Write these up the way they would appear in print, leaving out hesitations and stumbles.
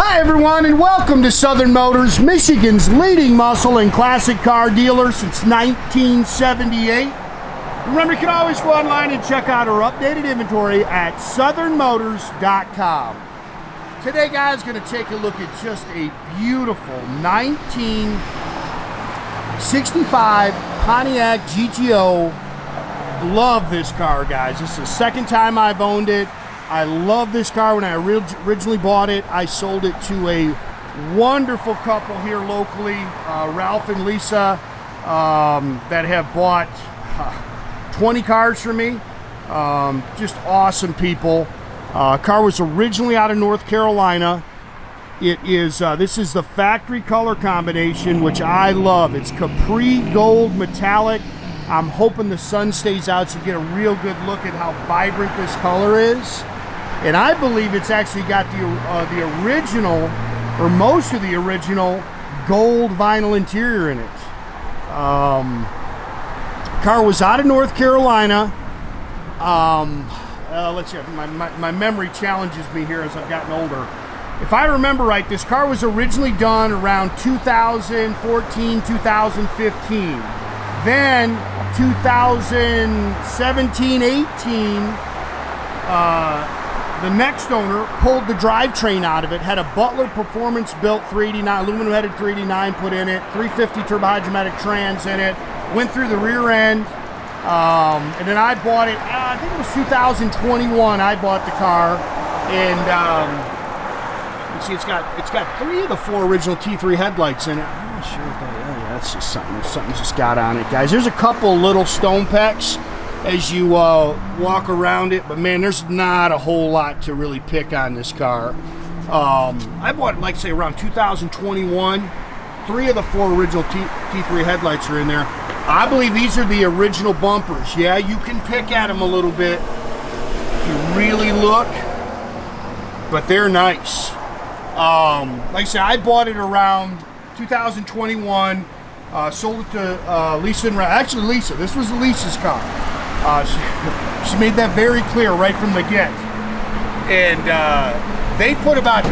Hi everyone, and welcome to Southern Motors, Michigan's leading muscle and classic car dealer since 1978. Remember, you can always go online and check out our updated inventory at southernmotors.com. Today, guys, going to take a look at just a beautiful 1965 Pontiac GTO. Love this car, guys. This is the second time I've owned it. I love this car. When I originally bought it, I sold it to a wonderful couple here locally, Ralph and Lisa, that have bought 20 cars from me. Just awesome people. Car was originally out of North Carolina. It is this is the factory color combination, which I love. It's Capri Gold Metallic. I'm hoping the sun stays out so you get a real good look at how vibrant this color is. And I believe it's actually got the original, or most of the original, gold vinyl interior in it. Car was out of North Carolina. Let's see, my memory challenges me here as I've gotten older. If I remember right, this car was originally done around 2014, 2015. Then 2017, 18, the next owner pulled the drivetrain out of it, had a Butler Performance built 389, aluminum headed 389 put in it, 350 turbohdyramatic trans in it, went through the rear end, and then I bought it, I think it was 2021 I bought the car, and you see it's got 3 of the 4 original T3 headlights in it. I'm not sure what that is. Yeah, that's just something just got on it, guys. There's a couple little stone pecks as you walk around it, but man, there's not a whole lot to really pick on this car. I bought it, like say, around 2021. 3 of the 4 original T3 headlights are in there. I believe these are the original bumpers. Yeah, you can pick at them a little bit if you really look, but they're nice. Like I said, I bought it around 2021. Sold it to Lisa and actually Lisa. This was Lisa's car. She made that very clear right from the get. And they put about,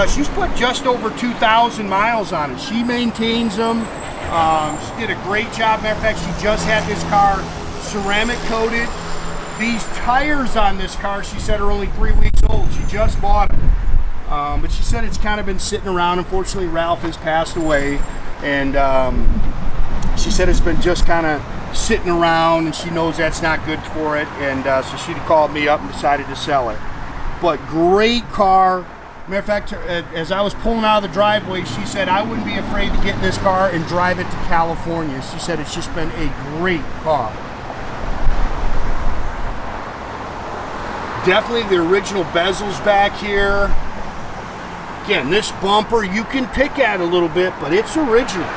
she's put just over 2,000 miles on it. She maintains them. She did a great job. Matter of fact, she just had this car ceramic coated. These tires on this car, she said, are only 3 weeks old. She just bought them. But she said it's kind of been sitting around. Unfortunately, Ralph has passed away. And she said it's been just kind of sitting around, and she knows that's not good for it, and so she called me up and decided to sell it. But great car. Matter of fact, as I was pulling out of the driveway, she said I wouldn't be afraid to get in this car and drive it to California. She said it's just been a great car. Definitely the original bezels back here. Again, this bumper you can pick at a little bit, but it's original.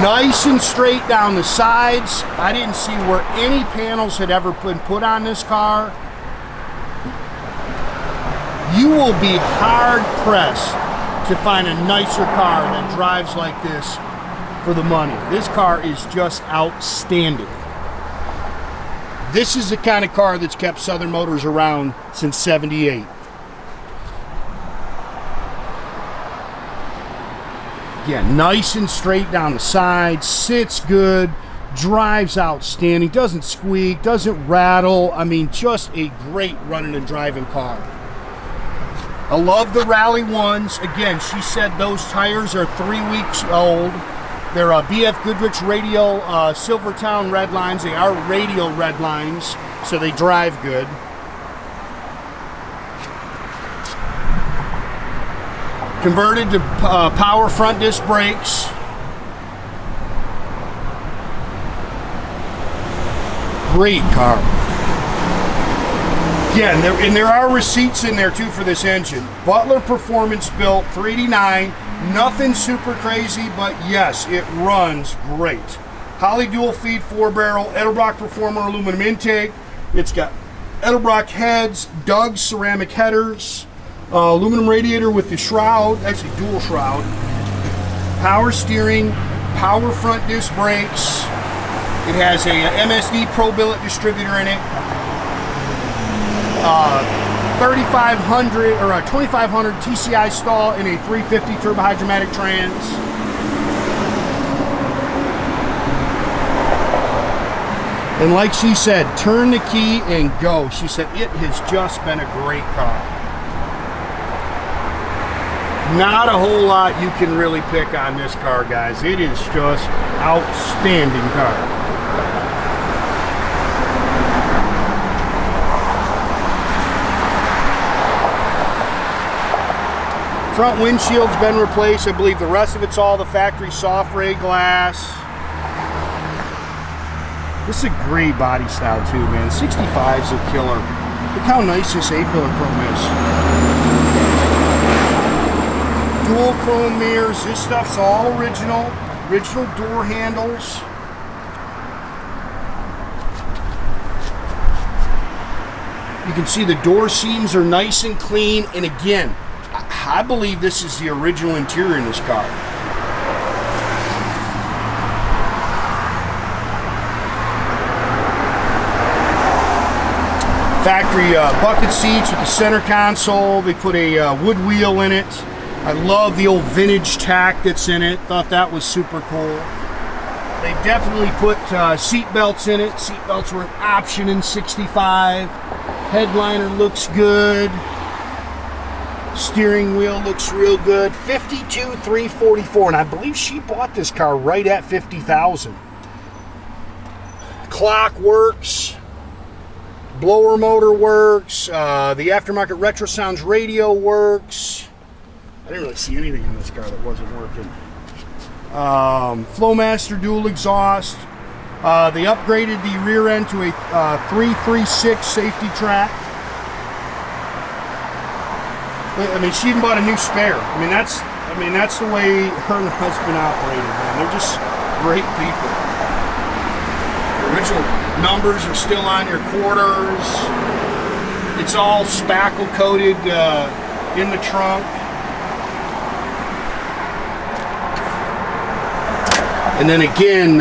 Nice and straight down the sides. I didn't see where any panels had ever been put on this car. You will be hard pressed to find a nicer car that drives like this for the money. This car is just outstanding. This is the kind of car that's kept Southern Motors around since '78. Yeah, nice and straight down the side, sits good, drives outstanding, doesn't squeak, doesn't rattle. I mean, just a great running and driving car. I love the Rally ones. Again, she said those tires are 3 weeks old. They're BF Goodrich radial Silvertown redlines. They are radial redlines, so they drive good. Converted to power front disc brakes. Great car. Yeah, and there are receipts in there too for this engine. Butler Performance built 389. Nothing super crazy, but yes, it runs great. Holley dual feed 4-barrel, Edelbrock Performer aluminum intake. It's got Edelbrock heads, Doug's ceramic headers, aluminum radiator with the shroud, actually dual shroud, power steering, power front disc brakes. It has a MSD Pro Billet distributor in it. 3500 or a 2500 TCI stall in a 350 turbohydromatic trans. And like she said, turn the key and go. She said it has just been a great car. Not a whole lot you can really pick on this car, guys. It is just outstanding car. Front windshield's been replaced. I believe the rest of it's all the factory soft ray glass. This is a great body style too, man. 65's a killer. Look how nice this A-pillar chrome is. Dual chrome mirrors. This stuff's all original. Original door handles. You can see the door seams are nice and clean. And again, I believe this is the original interior in this car. Factory bucket seats with the center console. They put a wood wheel in it. I love the old vintage tack that's in it. Thought that was super cool. They definitely put seat belts in it. Seat belts were an option in 65. Headliner looks good. Steering wheel looks real good. 52,344, and I believe she bought this car right at 50,000. Clock works. Blower motor works. The aftermarket Retrosounds radio works. I didn't really see anything on this car that wasn't working. Flowmaster dual exhaust. They upgraded the rear end to a 336 safety track. I mean, she even bought a new spare. I mean, that's the way her and her husband operated, man. They're just great people. The original numbers are still on your quarters. It's all spackle coated in the trunk. And then again,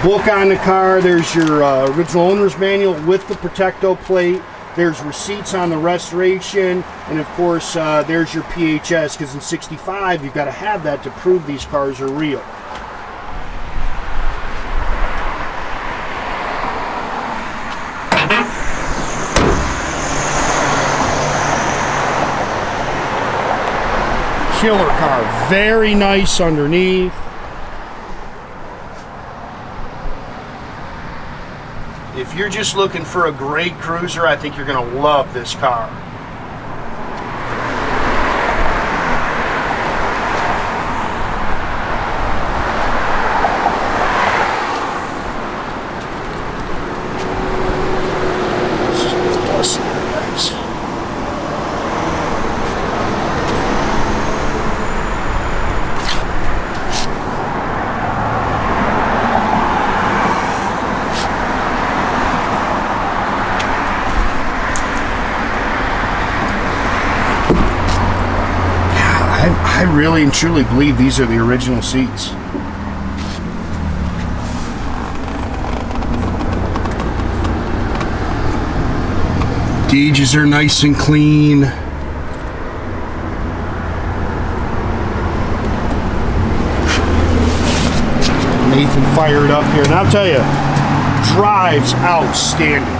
book on the car. There's your original owner's manual with the Protecto plate. There's receipts on the restoration, and of course there's your PHS, because in 65 you've got to have that to prove these cars are real. Killer car, very nice underneath. If you're just looking for a great cruiser, I think you're going to love this car. Let's just put the dust there, guys. I really and truly believe these are the original seats. Gauges are nice and clean. Nathan fired up here, and I'll tell you, drives outstanding.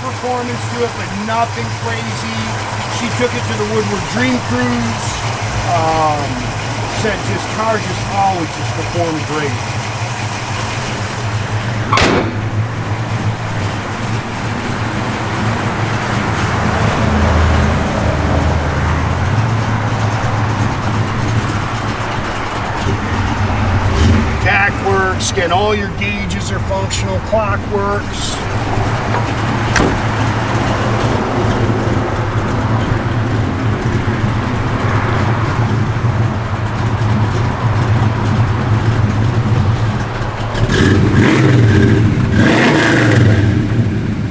Performance to it, but nothing crazy. She took it to the Woodward Dream Cruise. Said just car just always just performed great. Tack works. Again, all your gauges are functional. Clock works.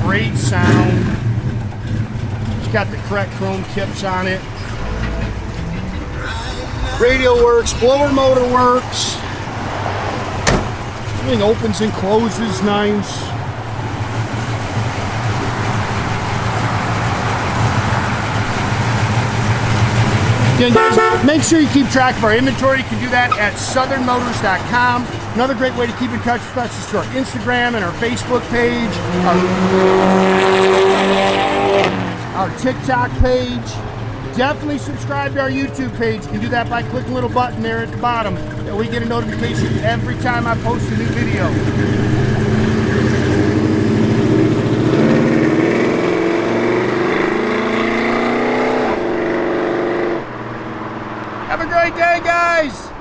Great sound. She's got the correct chrome tips on it. Radial works, blower motor works. Everything opens and closes nice. Again, guys, make sure you keep track of our inventory. You can do that at southernmotors.com. Another great way to keep in touch with us is through our Instagram and our Facebook page, our TikTok page. Definitely subscribe to our YouTube page. You can do that by clicking a little button there at the bottom, and we get a notification every time I post a new video. Have a great day, guys!